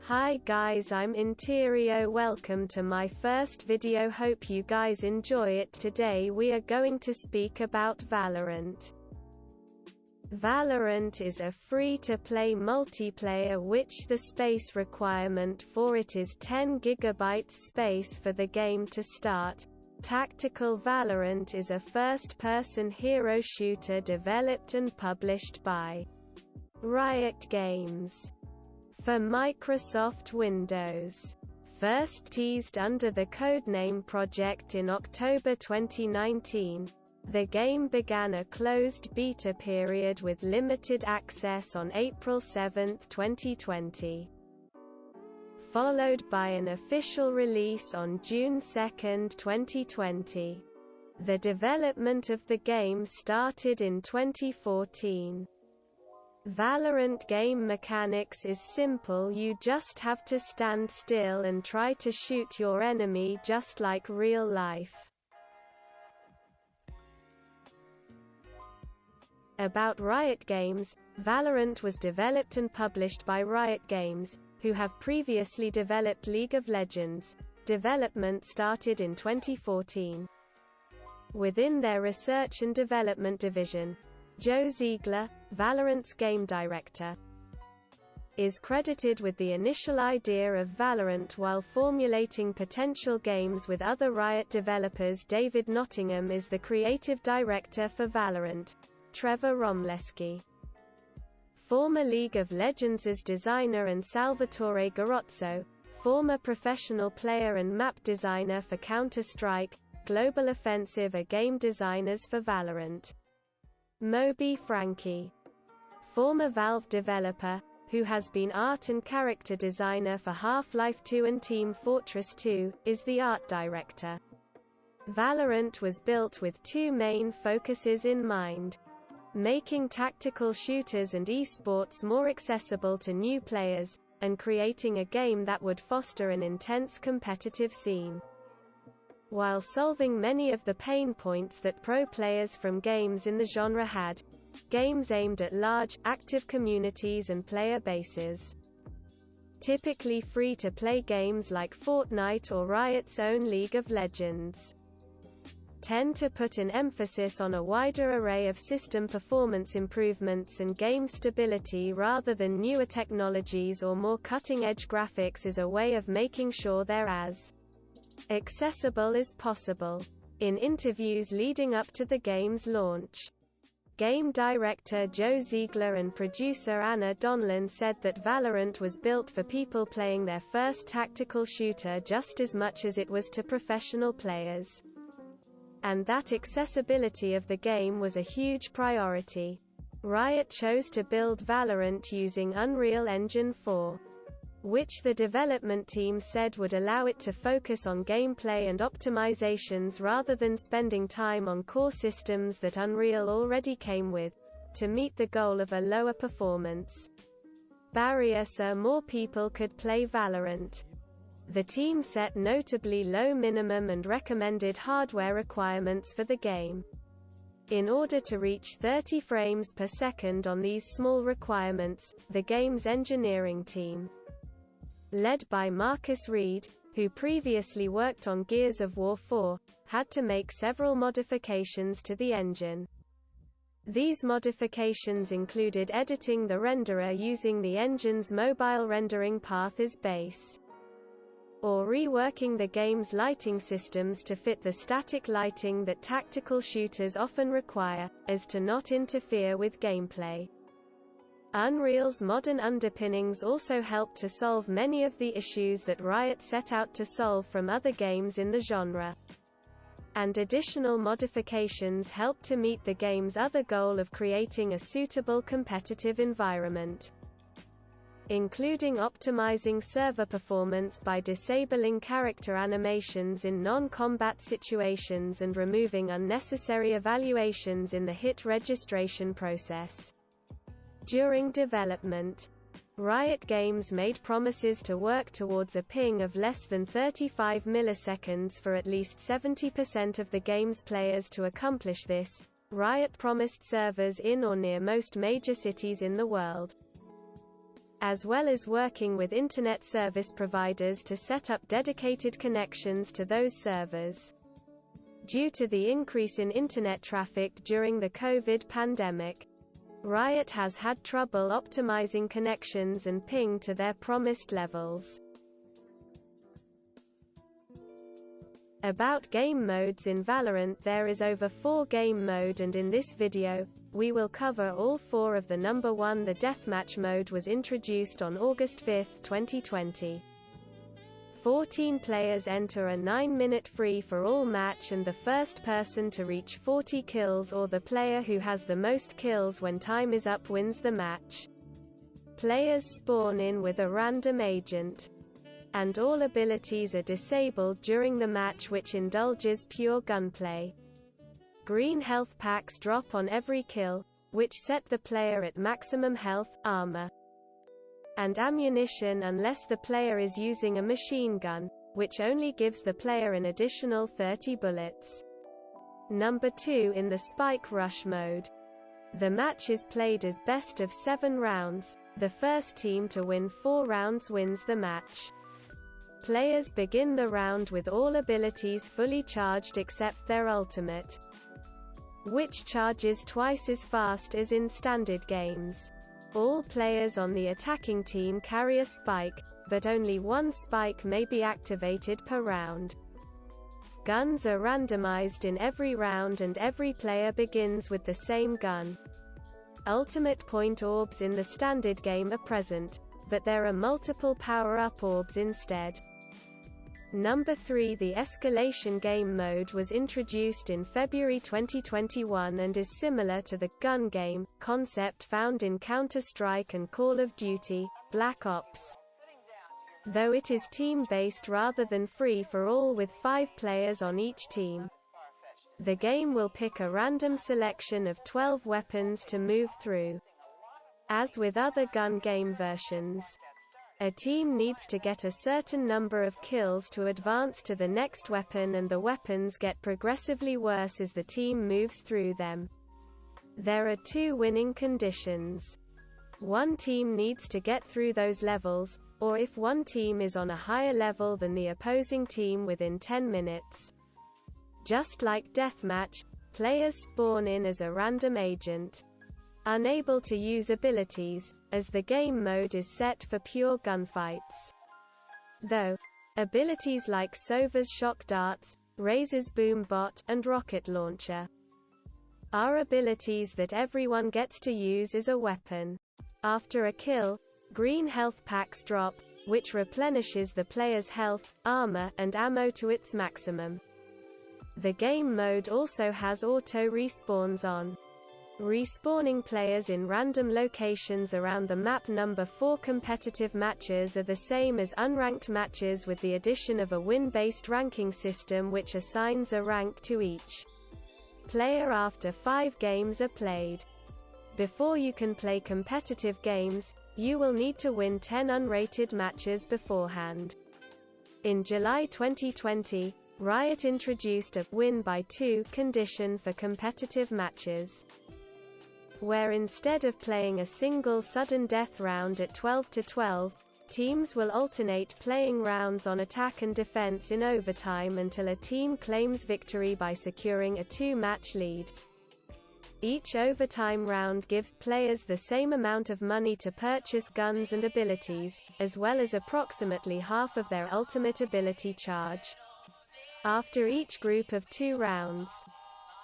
Hi guys, I'm Interio. Welcome to my first video. Hope you guys enjoy it. Today we are going to speak about Valorant. Valorant is a free-to-play multiplayer which the space requirement for it is 10 GB space for the game to start. Tactical Valorant is a first-person hero shooter developed and published by Riot Games for Microsoft Windows. First teased under the codename Project in October 2019, the game began a closed beta period with limited access on April 7, 2020, followed by an official release on June 2, 2020. The development of the game started in 2014. Valorant game mechanics is simple. You just have to stand still and try to shoot your enemy just like real life. About Riot Games, Valorant was developed and published by Riot Games, who have previously developed League of Legends. Development started in 2014. Within their research and development division, Joe Ziegler, Valorant's game director, is credited with the initial idea of Valorant while formulating potential games with other Riot developers. David Nottingham is the creative director for Valorant. Trevor Romleski, former League of Legends designer, and Salvatore Garozzo, former professional player and map designer for Counter-Strike, Global Offensive, are game designers for Valorant. Moby Franke, former Valve developer, who has been art and character designer for Half-Life 2 and Team Fortress 2, is the art director. Valorant was built with two main focuses in mind: making tactical shooters and esports more accessible to new players, and creating a game that would foster an intense competitive scene. While solving many of the pain points that pro players from games in the genre had, games aimed at large, active communities and player bases. Typically free-to-play games like Fortnite or Riot's own League of Legends tend to put an emphasis on a wider array of system performance improvements and game stability rather than newer technologies or more cutting-edge graphics as a way of making sure they're as accessible as possible. In interviews leading up to the game's launch, game director Joe Ziegler and producer Anna Donlan said that Valorant was built for people playing their first tactical shooter just as much as it was to professional players, and that accessibility of the game was a huge priority. Riot chose to build Valorant using Unreal Engine 4, which the development team said would allow it to focus on gameplay and optimizations rather than spending time on core systems that Unreal already came with, to meet the goal of a lower performance barrier so more people could play Valorant. The team set notably low minimum and recommended hardware requirements for the game. In order to reach 30 frames per second on these small requirements, the game's engineering team, led by Marcus Reed, who previously worked on Gears of War 4, had to make several modifications to the engine. These modifications included editing the renderer using the engine's mobile rendering path as base, or reworking the game's lighting systems to fit the static lighting that tactical shooters often require, as to not interfere with gameplay. Unreal's modern underpinnings also helped to solve many of the issues that Riot set out to solve from other games in the genre. And additional modifications helped to meet the game's other goal of creating a suitable competitive environment, including optimizing server performance by disabling character animations in non-combat situations and removing unnecessary evaluations in the hit registration process. During development, Riot Games made promises to work towards a ping of less than 35 milliseconds for at least 70% of the game's players. To accomplish this, Riot promised servers in or near most major cities in the world. as well as working with Internet service providers to set up dedicated connections to those servers. Due to the increase in Internet traffic during the COVID pandemic, Riot has had trouble optimizing connections and ping to their promised levels. About game modes in Valorant. There is over 4 game mode, and in this video, we will cover all 4 of the. Number 1. The Deathmatch mode was introduced on August 5, 2020. 14 players enter a 9-minute free-for-all match, and the first person to reach 40 kills or the player who has the most kills when time is up wins the match. Players spawn in with a random agent, and all abilities are disabled during the match, which indulges pure gunplay. Green health packs drop on every kill, which set the player at maximum health, armor, and ammunition unless the player is using a machine gun, which only gives the player an additional 30 bullets. Number 2. In the Spike Rush mode, the match is played as best of 7 rounds. The first team to win 4 rounds wins the match. Players begin the round with all abilities fully charged except their ultimate, which charges twice as fast as in standard games. All players on the attacking team carry a spike, but only 1 spike may be activated per round. Guns are randomized in every round, and every player begins with the same gun. Ultimate point orbs in the standard game are present, but there are multiple power-up orbs instead. Number 3. The Escalation game mode was introduced in February 2021 and is similar to the gun game concept found in Counter-Strike and Call of Duty Black Ops, though it is team-based rather than free-for-all with 5 players on each team. The game will pick a random selection of 12 weapons to move through. As with other gun game versions, a team needs to get a certain number of kills to advance to the next weapon, and the weapons get progressively worse as the team moves through them. There are 2 winning conditions. One team needs to get through those levels, or if one team is on a higher level than the opposing team within 10 minutes. Just like Deathmatch, players spawn in as a random agent, unable to use abilities, as the game mode is set for pure gunfights. Though, abilities like Sova's shock darts, Razor's boom bot, and rocket launcher are abilities that everyone gets to use as a weapon. After a kill, green health packs drop, which replenishes the player's health, armor, and ammo to its maximum. The game mode also has auto respawns on, respawning players in random locations around the map. Number 4. Competitive matches are the same as unranked matches with the addition of a win-based ranking system which assigns a rank to each player after 5 games are played. Before you can play competitive games, you will need to win 10 unrated matches beforehand. In July 2020, Riot introduced a win by 2 condition for competitive matches, where instead of playing a single sudden death round at 12-12, teams will alternate playing rounds on attack and defense in overtime until a team claims victory by securing a 2-match lead. Each overtime round gives players the same amount of money to purchase guns and abilities, as well as approximately half of their ultimate ability charge. After each group of 2 rounds,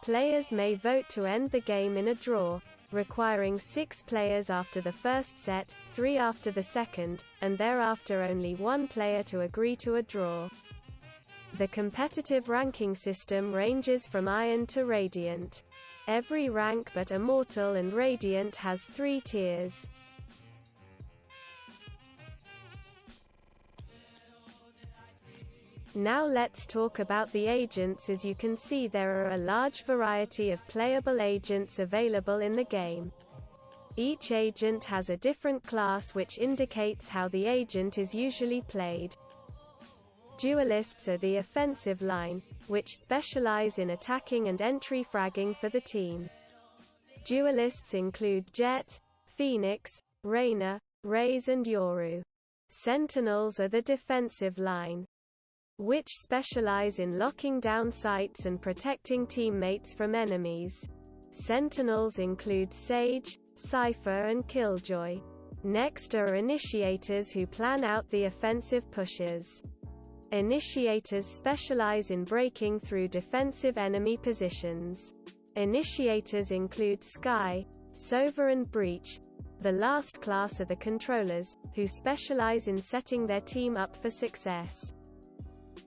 players may vote to end the game in a draw, requiring 6 players after the first set, 3 after the second, and thereafter only 1 player to agree to a draw. The competitive ranking system ranges from Iron to Radiant. Every rank but Immortal and Radiant has 3 tiers. Now let's talk about the agents. As you can see, there are a large variety of playable agents available in the game. Each agent has a different class which indicates how the agent is usually played. Duelists are the offensive line, which specialize in attacking and entry fragging for the team. Duelists include Jett, Phoenix, Reyna, Raze and Yoru. Sentinels are the defensive line, which specialize in locking down sites and protecting teammates from enemies. Sentinels include Sage, Cypher and Killjoy. Next are Initiators, who plan out the offensive pushes. Initiators specialize in breaking through defensive enemy positions. Initiators include Sky, Sova and Breach. The last class are the Controllers, who specialize in setting their team up for success.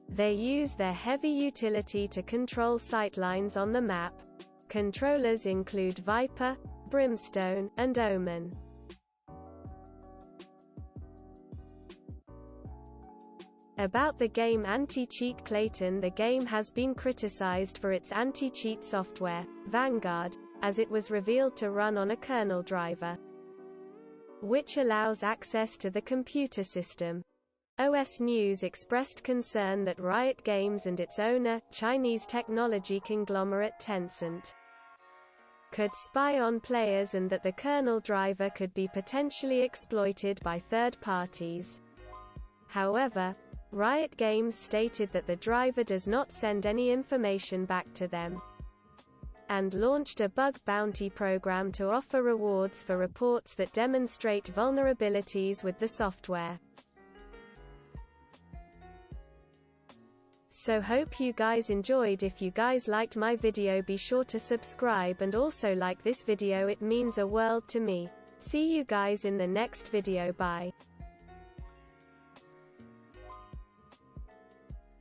They use their heavy utility to control sightlines on the map. Controllers include Viper, Brimstone, and Omen. About the game anti-cheat. Clayton. The game has been criticized for its anti-cheat software, Vanguard, as it was revealed to run on a kernel driver, which allows access to the computer system. OS News expressed concern that Riot Games and its owner, Chinese technology conglomerate Tencent, could spy on players and that the kernel driver could be potentially exploited by third parties. However, Riot Games stated that the driver does not send any information back to them, and launched a bug bounty program to offer rewards for reports that demonstrate vulnerabilities with the software. So hope you guys enjoyed. If you guys liked my video, be sure to subscribe and also like this video, it means a world to me. See you guys in the next video. Bye.